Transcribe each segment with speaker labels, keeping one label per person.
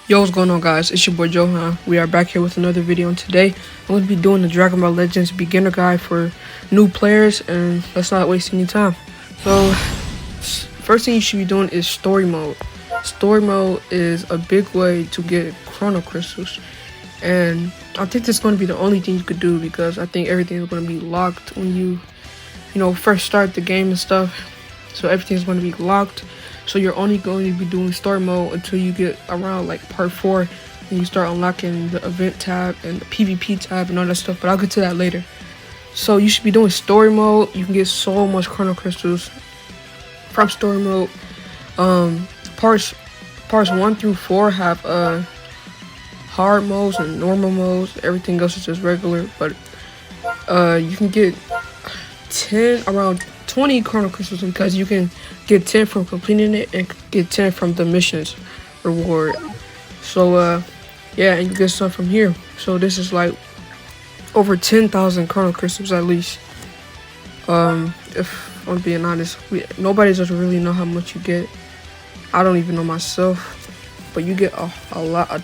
Speaker 1: Yo, what's going on, guys? It's your boy Johan. We are back here with another video, and today I'm going to be doing the Dragon Ball Legends beginner guide for new players, and let's not waste any time. So, first thing you should be doing is story mode. Story mode is a big way to get chrono crystals, and I think this is going to be the only thing you could do because I think everything is going to be locked when you first start the game and stuff. So everything is going to be locked. So you're only going to be doing story mode until you get around like part 4 and you start unlocking the event tab and the PvP tab and all that stuff, but I'll get to that later. So you should be doing story mode. You can get so much chrono crystals from story mode. Parts 1 through 4 have hard modes and normal modes. Everything else is just regular, but you can get around 20 chrono crystals because you can get 10 from completing it and get 10 from the missions reward. So yeah, and you get some from here. So this is like over 10,000 chrono crystals at least. If I'm being honest, nobody doesn't really know how much you get. I don't even know myself, but you get a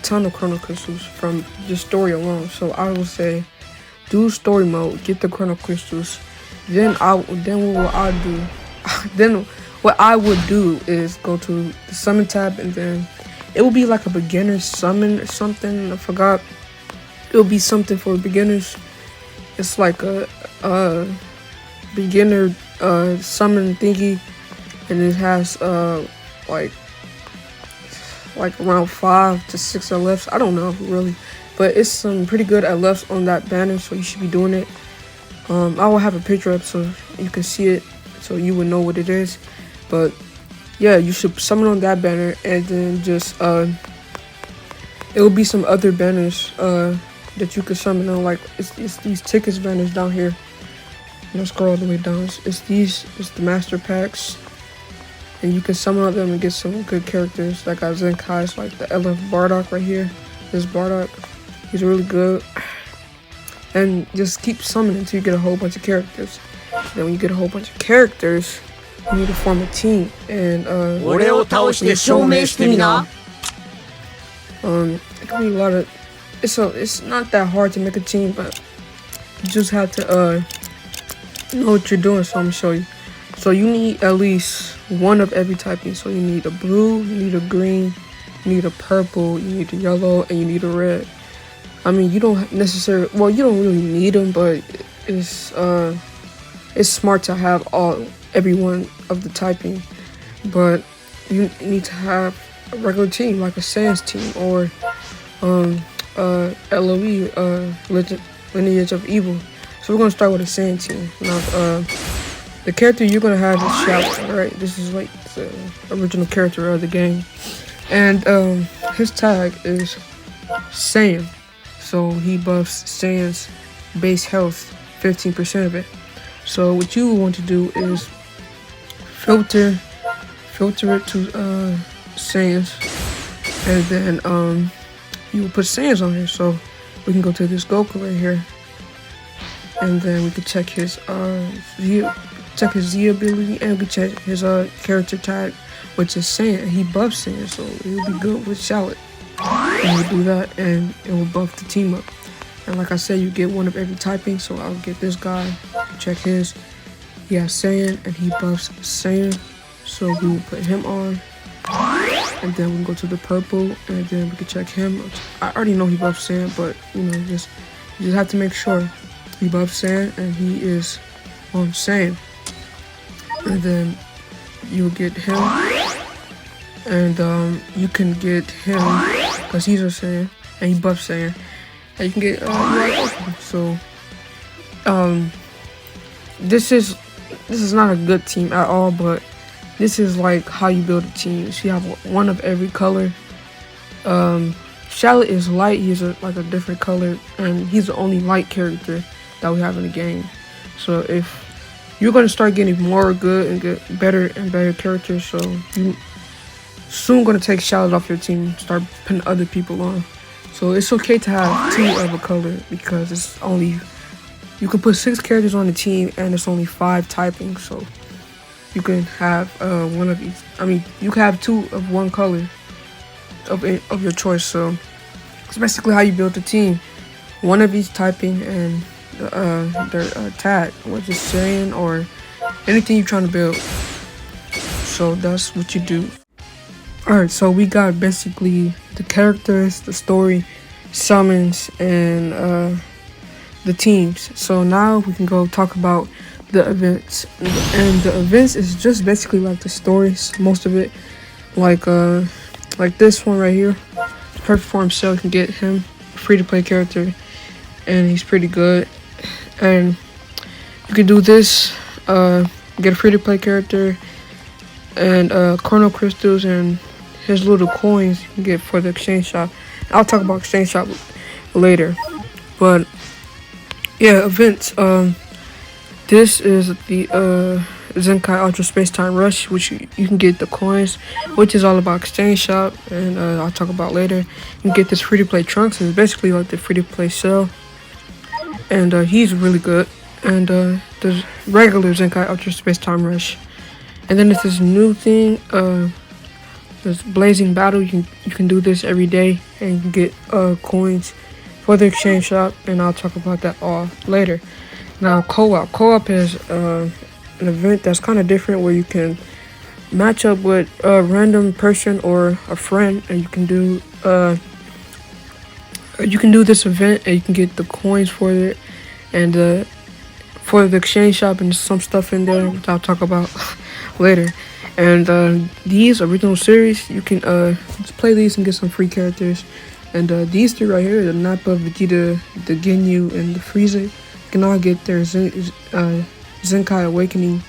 Speaker 1: ton of chrono crystals from just story alone. So I would say do story mode, get the chrono crystals. Then what I would do is go to the summon tab, and then it will be like a beginner summon or something. I forgot. It will be something for beginners. It's like a beginner summon thingy, and it has like around 5 to 6 LFs. I don't know really, but it's some pretty good LFs on that banner, so you should be doing it. I will have a picture up so you can see it, so you would know what it is. But yeah, you should summon on that banner, and then just it will be some other banners that you could summon on. Like it's these tickets banners down here. Let's scroll all the way down. It's the master packs, and you can summon on them and get some good characters. Like Zenkai's like the LF Bardock right here. This Bardock, he's really good. And just keep summoning until you get a whole bunch of characters. Then when you get a whole bunch of characters, you need to form a team. And it can be a lot of. It's not that hard to make a team, but you just have to know what you're doing. So I'm gonna show you. So you need at least one of every typing. So you need a blue, you need a green, you need a purple, you need a yellow, and you need a red. I mean, you don't necessarily, well, you don't really need them, but it's smart to have every one of the typing. But you need to have a regular team, like a Sans team, or LOE, Lineage of Evil. So we're gonna start with a Sans team. Now, the character you're gonna have is Shadow, right? This is like the original character of the game, and his tag is Saiyan. So he buffs Saiyan's base health 15% of it. So what you want to do is filter it to Saiyans, and then you will put Saiyans on here. So we can go to this Goku right here, and then we can check his Z ability, and we can check his character tag, which is Saiyan. He buffs Saiyan, so it will be good with Charlotte. And we'll do that, and it will buff the team up. And like I said, you get one of every typing. So I'll get this guy, check his. He has Saiyan, and he buffs Saiyan. So we will put him on, and then we'll go to the purple, and then we can check him. I already know he buffs Saiyan, but you just have to make sure he buffs Saiyan, and he is on Saiyan. And then you'll get him, and you can get him because he's a Saiyan, and he buffs Saiyan, and you can get So this is not a good team at all, but this is like how you build a team. So you have one of every color. Charlotte is light. He's like a different color, and he's the only light character that we have in the game. So if you're going to start getting more good and get better and better characters, so you soon going to take Charlotte off your team, start putting other people on. So it's okay to have 2 of a color because it's only, you can put 6 characters on the team, and it's only 5 typing. So you can have one of each. I mean, you can have 2 of one color, of your choice. So it's basically how you build the team. One of each typing and their tag, whether it's Syrian or anything you're trying to build. So that's what you do. Alright, so we got basically the characters, the story, summons, and the teams. So now we can go talk about the events. And the events is just basically like the stories, most of it. Like this one right here. Perfect for himself, you can get him, free to play character, and he's pretty good. And you can do this, get a free to play character, and chrono crystals and his little coins you can get for the exchange shop. I'll talk about exchange shop later. But yeah, events. This is the Zenkai Ultra Space Time Rush, which you can get the coins, which is all about exchange shop, and I'll talk about later. You can get this free to play Trunks. It's basically like the free to play cell, and he's really good. And there's regular Zenkai Ultra Space Time Rush, and then there's this new thing. This Blazing Battle. You can do this every day, and you can get coins for the exchange shop, and I'll talk about that all later. Now, co-op. Co-op is an event that's kind of different, where you can match up with a random person or a friend, and you can do this event, and you can get the coins for it, and for the exchange shop, and some stuff in there, which I'll talk about later. And these original series, you can just play these and get some free characters. And these three right here, the Nappa, Vegeta, the Ginyu, and the Frieza, you can all get their Zenkai Awakening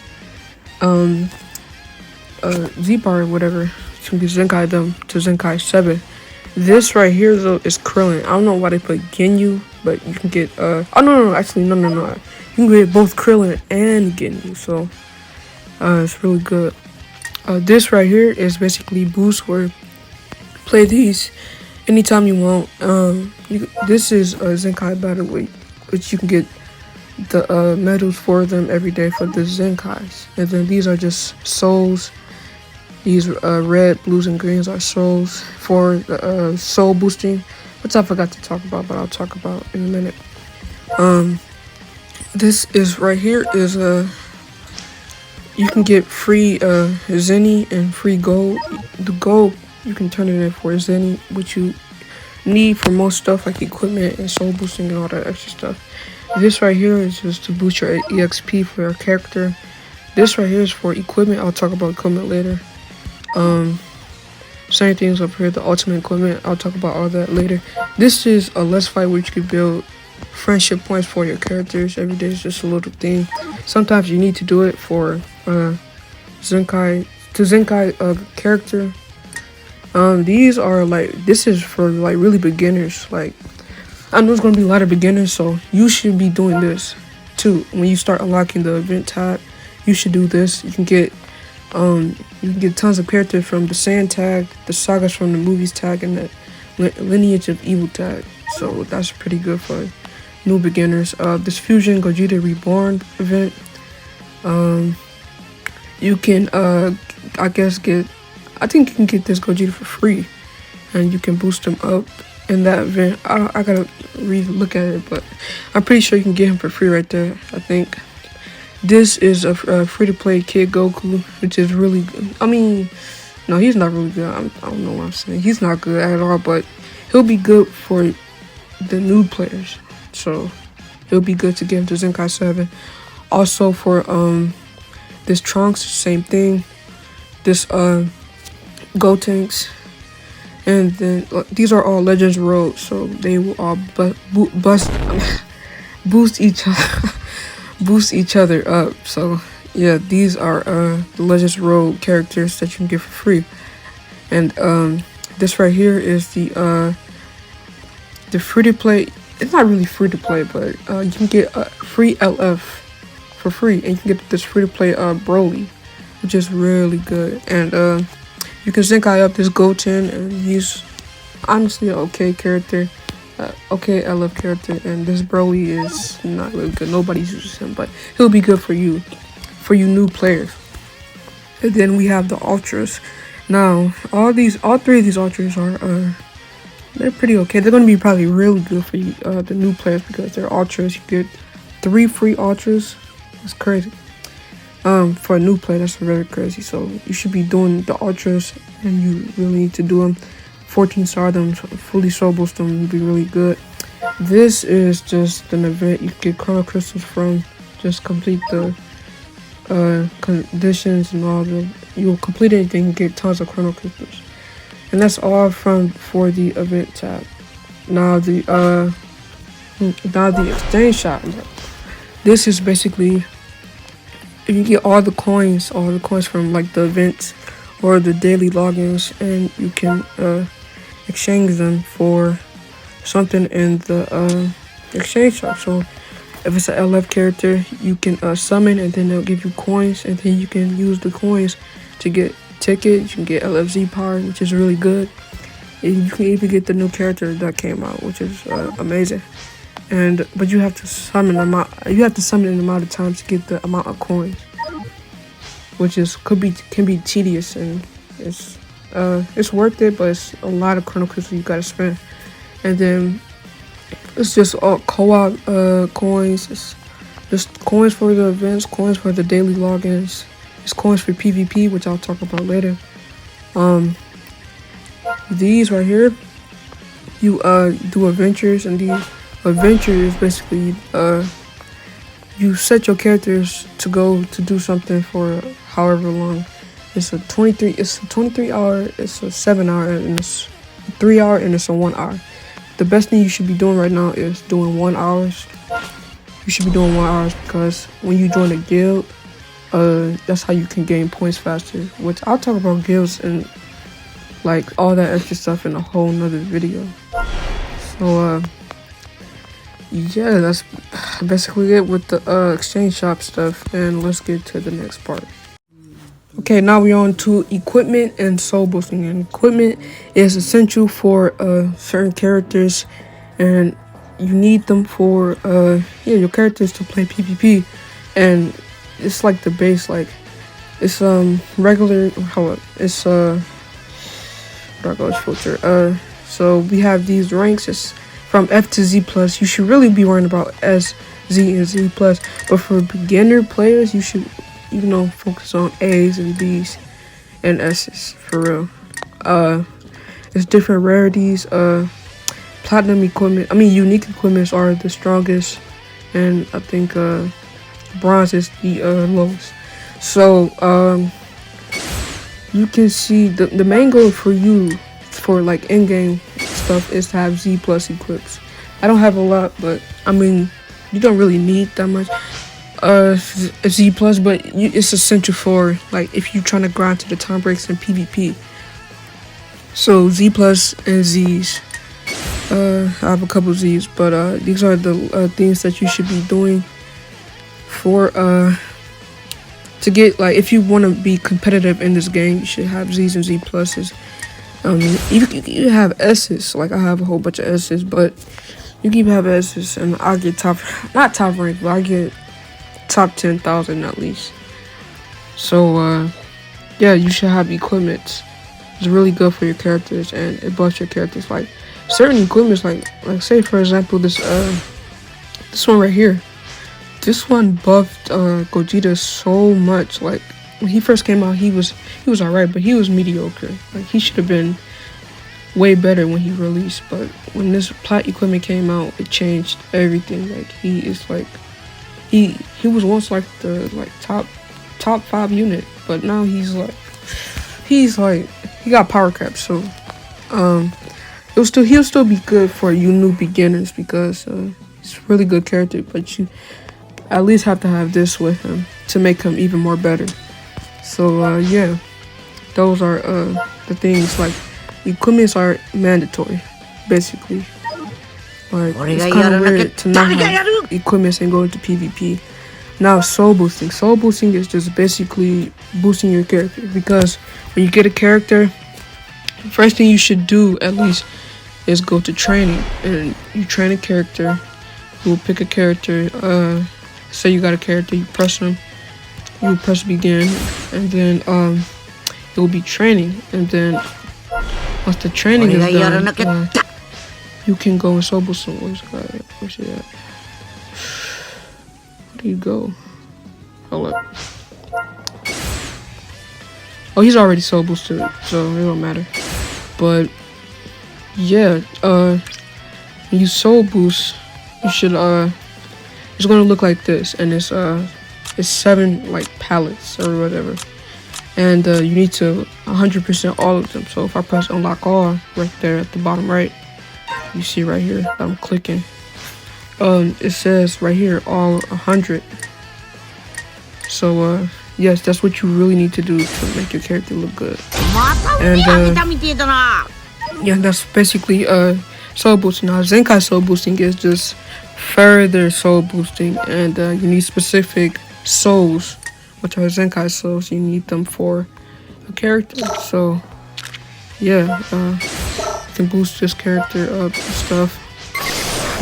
Speaker 1: Z-Bar or whatever. You can Zenkai them to Zenkai 7. This right here, though, is Krillin. I don't know why they put Ginyu, but you can get oh no, actually no. You can get both Krillin and Ginyu, so it's really good. This right here is basically boost, where play these anytime you want. This is a Zenkai Battle Week, which you can get the medals for them every day for the Zenkais. And then these are just souls. These red, blues, and greens are souls for the soul boosting, which I forgot to talk about, but I'll talk about in a minute. This is right here is you can get free Zenny and free gold. The gold you can turn it in for Zenny, which you need for most stuff like equipment and soul boosting and all that extra stuff. This right here is just to boost your EXP for your character. This right here is for equipment. I'll talk about equipment later. Same things up here, the ultimate equipment. I'll talk about all that later. This is a Let's Fight, where you can build friendship points for your characters. Every day is just a little thing. Sometimes you need to do it for Zenkai character. These are like, this is for like really beginners. Like, I know it's gonna be a lot of beginners, so you should be doing this too. When you start unlocking the event tag, you should do this. You can get tons of characters from the Sand tag, the Sagas from the movies tag, and the Lineage of Evil tag. So that's pretty good for new beginners. This Fusion Gogeta Reborn event, you can I think you can get this Gogeta for free, and you can boost him up in that event. I gotta look at it, but I'm pretty sure you can get him for free right there. I think this is a free-to-play Kid Goku, which is really good. I mean, no, he's not really good. I don't know what I'm saying. He's not good at all, but he'll be good for the new players. So it'll be good to get him to Zenkai 7. Also for this Trunks, same thing. This Gotenks, and then these are all Legends Road, so they will all boost each other up. So yeah, these are the Legends Road characters that you can get for free. And this right here is the free to play. It's not really free to play, but you can get a free LF for free, and you can get this free to play Broly, which is really good. And you can Zenkai up this Goten, and he's honestly an okay character, okay LF character. And this Broly is not really good. Nobody uses him, but he'll be good for you new players. And then we have the Ultras. Now, all three of these ultras are they're pretty okay. They're gonna be probably really good for you, the new players, because they're ultras. You get 3 free ultras. That's crazy. For a new player, that's very crazy. So you should be doing the ultras, and you really need to do them. 14 star them, fully soul boost them would be really good. This is just an event you get chrono crystals from. Just complete the conditions and all the. You'll complete anything, you get tons of chrono crystals, and that's all for the event tab. Now the exchange shop. This is basically if you get all the coins from like the events or the daily logins, and you can exchange them for something in the exchange shop. So if it's an LF character, you can summon, and then they'll give you coins, and then you can use the coins to get tickets. You can get LFZ power, which is really good. And you can even get the new character that came out, which is amazing. But you have to summon an amount of times to get the amount of coins, which can be tedious, and it's worth it, but it's a lot of chrono crystals you gotta spend. And then it's just all co-op coins. It's just coins for the events, coins for the daily logins. It's coins for PvP, which I'll talk about later. These right here, you do adventures, and these adventures basically you set your characters to go to do something for however long. It's a 23 hour, it's a 7 hour, and it's a 3 hour, and it's a 1 hour. The best thing you should be doing right now is doing 1 hours. You should be doing 1 hours, because when you join a guild, that's how you can gain points faster. Which I'll talk about guilds and like all that extra stuff in a whole nother video. So yeah, that's basically it with the exchange shop stuff, and let's get to the next part. Okay, now we're on to equipment and soul boosting. And equipment is essential for certain characters, and you need them for your characters to play PvP. And it's like the base, like it's regular. It's dark filter. So we have these ranks. It's from F to Z plus. You should really be worrying about S, Z, and Z plus. But for beginner players, you should focus on A's and B's and S's for real. It's different rarities. Platinum equipment, unique equipments are the strongest, and I think bronze is the lowest. So you can see the main goal for you for like in-game stuff is to have Z plus equips. I don't have a lot, but you don't really need that much Z plus, but it's essential for like if you're trying to grind to the time breaks in PvP. So Z plus and Z's. I have a couple Z's, but these are the things that you should be doing for to get, like, if you want to be competitive in this game, you should have Z's and Z pluses. You have S's, like I have a whole bunch of S's, but you can have S's, and I get not top rank, but I get top 10,000 at least. So yeah, you should have equipment. It's really good for your characters, and it buffs your characters. Like certain equipments, like say for example this one right here. This one buffed Gogeta so much. Like when he first came out, he was alright, but he was mediocre. Like he should have been way better when he released. But when this plat equipment came out, it changed everything. Like he is like he was once like the top 5 unit, but now he's like he got power caps. So he'll still be good for you new beginners, because he's a really good character, but you at least have to have this with him to make him even more better. So yeah, those are the things. Like equipments are mandatory, basically. Like it's kind of weird to not have equipments and go into PvP. Now soul boosting. Soul boosting is just basically boosting your character, because when you get a character, the first thing you should do at least is go to training, and you train a character. You will pick a character. Say you got a character, you press him, you press begin, and then it will be training, and then once the training is done, you can go and soul boost him. Where's he at? Where do you go? Hold up. Oh, he's already soul boosted, so it don't matter. But yeah, when you soul boost, you should it's gonna look like this, and it's 7 like pallets or whatever, and you need to 100% all of them. So if I press unlock all right there at the bottom right, you see right here that I'm clicking, it says right here all 100. So yes, that's what you really need to do to make your character look good. And yeah, that's basically soul boosting. Now Zenkai soul boosting is just further soul boosting, and you need specific souls, which are Zenkai souls. You need them for a character. So yeah, you can boost this character up and stuff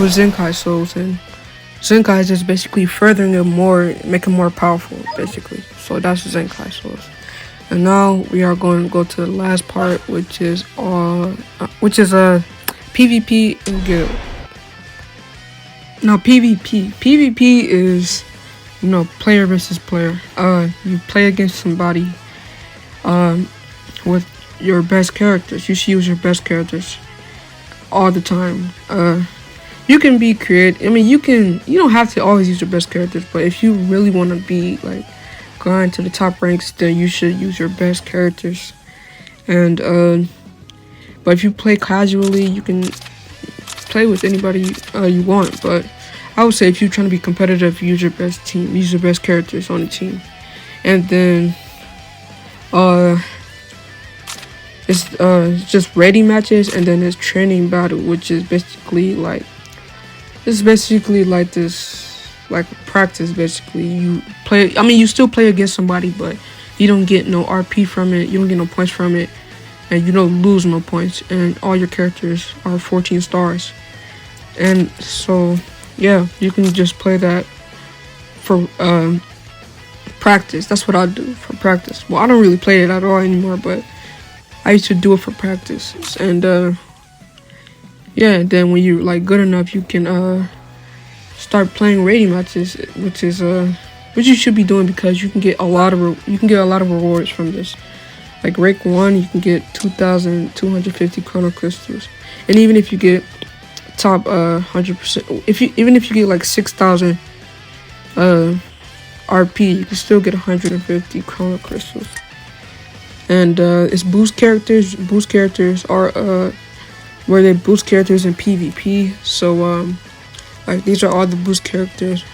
Speaker 1: with Zenkai souls, and Zenkai is just basically furthering it more, make it more powerful, basically. So that's Zenkai souls. And now we are going to go to the last part, which is PvP and guild. Now PvP is, you know, player versus player. You play against somebody with your best characters. You should use your best characters all the time. You can be creative. I mean, you don't have to always use your best characters, but if you really want to be like grind to the top ranks, then you should use your best characters. And but if you play casually, you can play with anybody you want. But I would say if you're trying to be competitive, use your best team, use your best characters on the team. And then it's just ready matches, and then there's training battle, which is basically like this, like practice. Basically, you play. I mean, you still play against somebody, but you don't get no RP from it. You don't get no points from it, and you don't lose no points. And all your characters are 14 stars. And so, yeah, you can just play that for practice. That's what I do for practice. Well, I don't really play it at all anymore, but I used to do it for practice. And yeah, then when you're like good enough, you can start playing rating matches, which you should be doing, because you can get a lot of rewards from this. Like rank 1, you can get 2,250 chrono crystals, and even if you get top 100%, even if you get like 6,000 RP, you can still get 150 chrono crystals. And it's boost characters. Boost characters are where they boost characters in PvP. So like these are all the boost characters.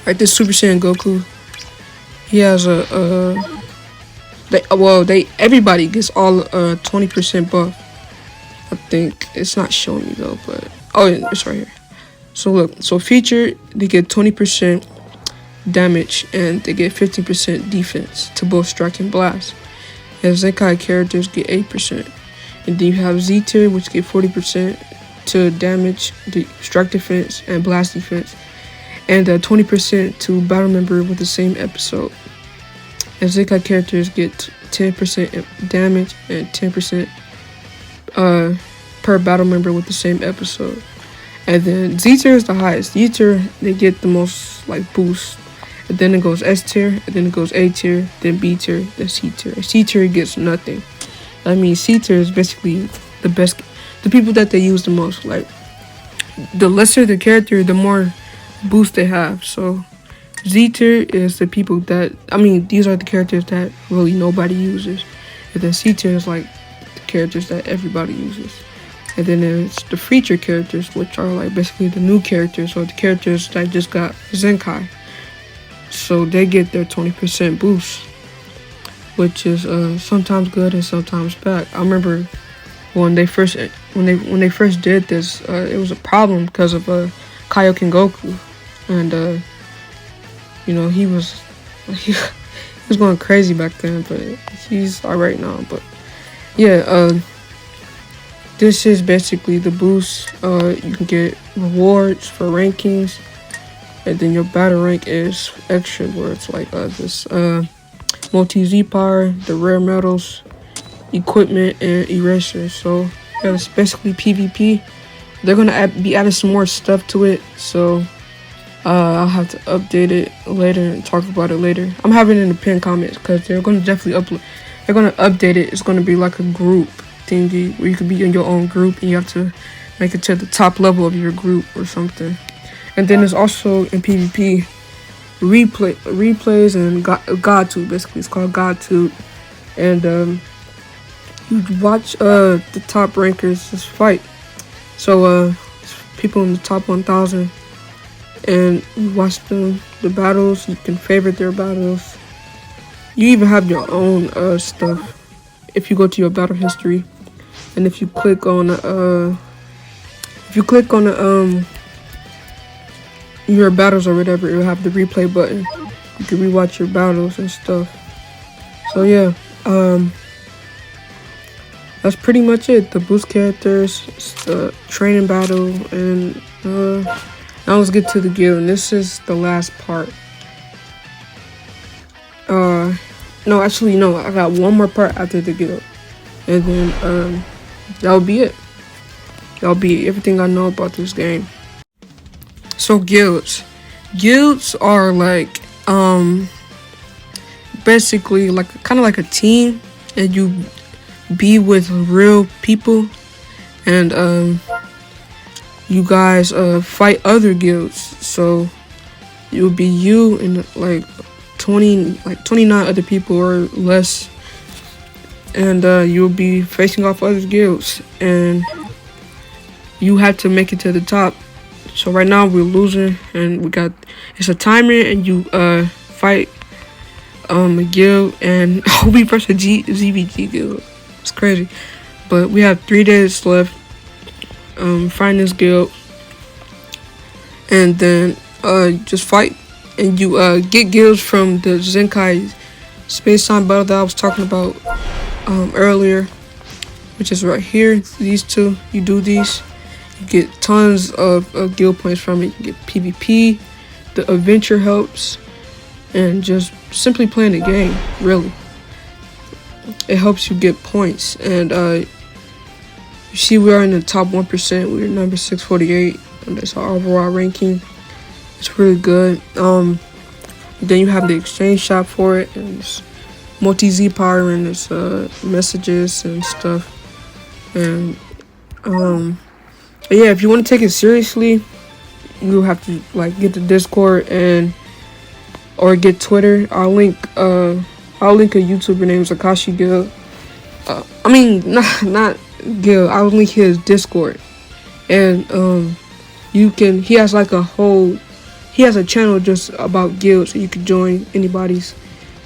Speaker 1: Like this Super Saiyan Goku, he has everybody gets all 20% buff. I think it's not showing me though, but oh yeah, it's right here. So look, so feature, they get 20% damage and they get 15% defense to both strike and blast. And Zenkai characters get 8%. And then you have Z tier, which get 40% to damage, the strike defense and blast defense, and 20% to battle member with the same episode. And Zenkai characters get 10% damage and 10% per battle member with the same episode. And then Z tier is the highest. Z tier, they get the most like boost. And then it goes S tier, and then it goes A tier, then B tier, then C tier. C tier gets nothing. I mean, C tier is basically the best, the people that they use the most. Like, the lesser the character, the more boost they have. So, Z tier is the people that, I mean, these are the characters that really nobody uses. And then C tier is like the characters that everybody uses. And then there's the feature characters, which are like basically the new characters, or the characters that just got Zenkai. So they get their 20% boost, which is sometimes good and sometimes bad. I remember when they first did this, it was a problem because of Kaioken Goku, and you know, he was going crazy back then, but he's alright now. But yeah, this is basically the boost. You can get rewards for rankings. And then your battle rank is extra, where it's like this multi-Z power, the rare metals, equipment, and erasers. So yeah, it's basically PvP. They're gonna be adding some more stuff to it, so I'll have to update it later and talk about it later. I'm having it in the pinned comments because they're gonna definitely upload. They're gonna update it. It's gonna be like a group thingy where you could be in your own group and you have to make it to the top level of your group or something. And then there's also in PvP replays and God Tube. Basically, it's called God Tube, and you watch the top rankers just fight. So people in the top 1,000, and you watch the battles. You can favorite their battles. You even have your own stuff if you go to your battle history, and if you click on your battles or whatever, it'll have the replay button. You can rewatch your battles and stuff. So yeah, that's pretty much it. The boost characters, the training battle, and now let's get to the guild. And this is the last part. No, actually, no. I got one more part after the guild, and then that'll be it. That'll be everything I know about this game. So guilds are like basically like kind of like a team, and you be with real people, and you guys fight other guilds. So it would be you and like 29 other people or less, and you'll be facing off other guilds, and you have to make it to the top. So right now we're losing, and it's a timer, and you fight a guild, and we versus a ZBG guild. It's crazy, but we have 3 days left. Find this guild, and then just fight, and you get guilds from the Zenkai space time battle that I was talking about earlier, which is right here. These two, you do these, you get tons of guild points from it. You get PvP, the adventure helps, and just simply playing the game, really. It helps you get points, and you see we are in the top 1%. We're number 648, and that's our overall ranking. It's really good. Then you have the exchange shop for it, and it's multi-Z power, and it's messages and stuff. And yeah, if you want to take it seriously, you have to like get the Discord or get Twitter. I'll link a YouTuber named Zakashi Guild. I mean, not Guild. I'll link his Discord, and he has a channel just about guilds, so you can join anybody's.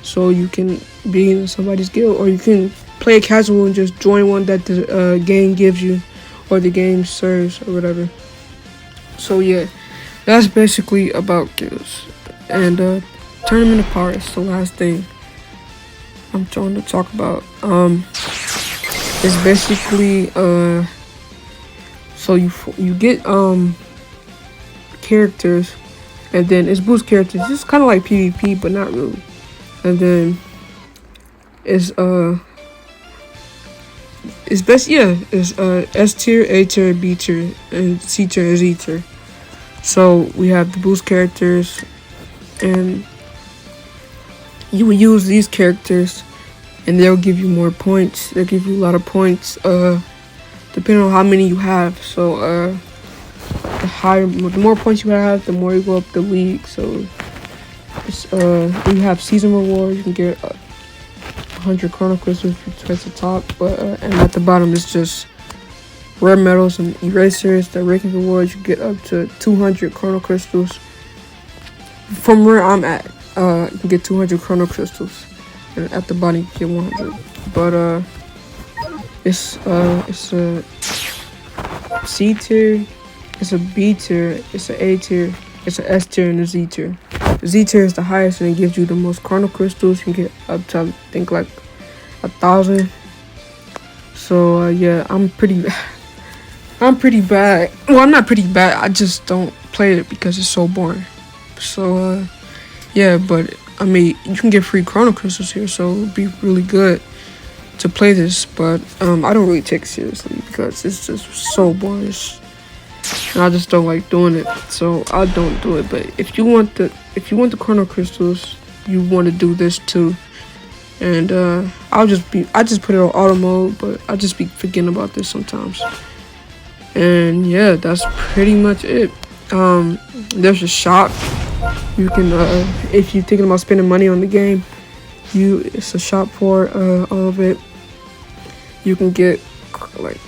Speaker 1: So you can be in somebody's guild, or you can play casual and just join one that the game gives you, or the game serves, or whatever. So yeah, that's basically about guilds. And tournament of power is the last thing I'm trying to talk about. It's basically so you get characters, and then it's boost characters. It's kind of like PvP, but not really. And then it's S tier, A tier, B tier, and C tier and Z tier. So we have the boost characters, and you will use these characters, and they'll give you more points. They'll give you a lot of points, depending on how many you have. So the more points you have, the more you go up the league. So it's you have season rewards. You can get 100 chrono crystals if you touch the top, but and at the bottom it's just rare metals and erasers. The ranking rewards, you get up to 200 chrono crystals. From where I'm at, you can get 200 chrono crystals, and at the bottom you get 100. But it's a C tier, it's a B tier, it's a A tier, it's a S tier, and a Z tier. The Z tier is the highest, and it gives you the most chrono crystals. You can get up to, I think, like 1,000. So yeah, I'm pretty bad. Well, I'm not pretty bad. I just don't play it because it's so boring. So yeah, but I mean, you can get free chrono crystals here, so it'd be really good to play this. But I don't really take it seriously because it's just so boring, and I just don't like doing it, so I don't do it. But if you want the chrono crystals, you want to do this too. And I just put it on auto mode, but I just be forgetting about this sometimes. And yeah, that's pretty much it. There's a shop. You can if you're thinking about spending money on the game, it's a shop for all of it. You can get like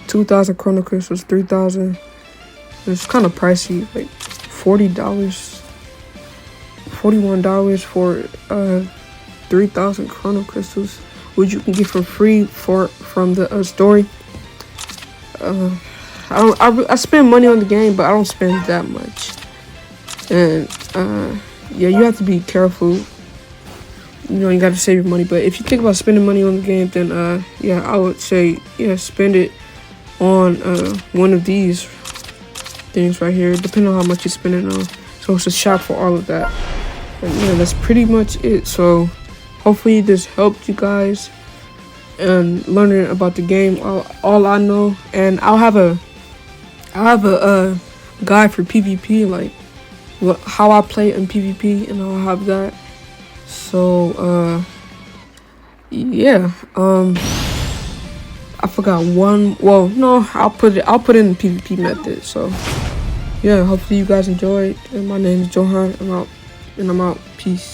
Speaker 1: 2,000 chrono crystals, 3,000. It's kind of pricey, like $40, $41 for 3,000 chrono crystals, which you can get for free from the story. I spend money on the game, but I don't spend that much. And yeah, you have to be careful. You know, you got to save your money. But if you think about spending money on the game, then yeah, I would say spend it on one of these things right here, depending on how much you're spending on. So it's a shop for all of that. And yeah, that's pretty much it. So hopefully this helped you guys and learning about the game. All I know, and I'll have a guide for PvP, like how I play in PvP, and I'll have that. So yeah, I forgot one. Well, no, I'll put it in the PvP method. So yeah, hopefully you guys enjoyed. And my name is Johan. I'm out. Peace.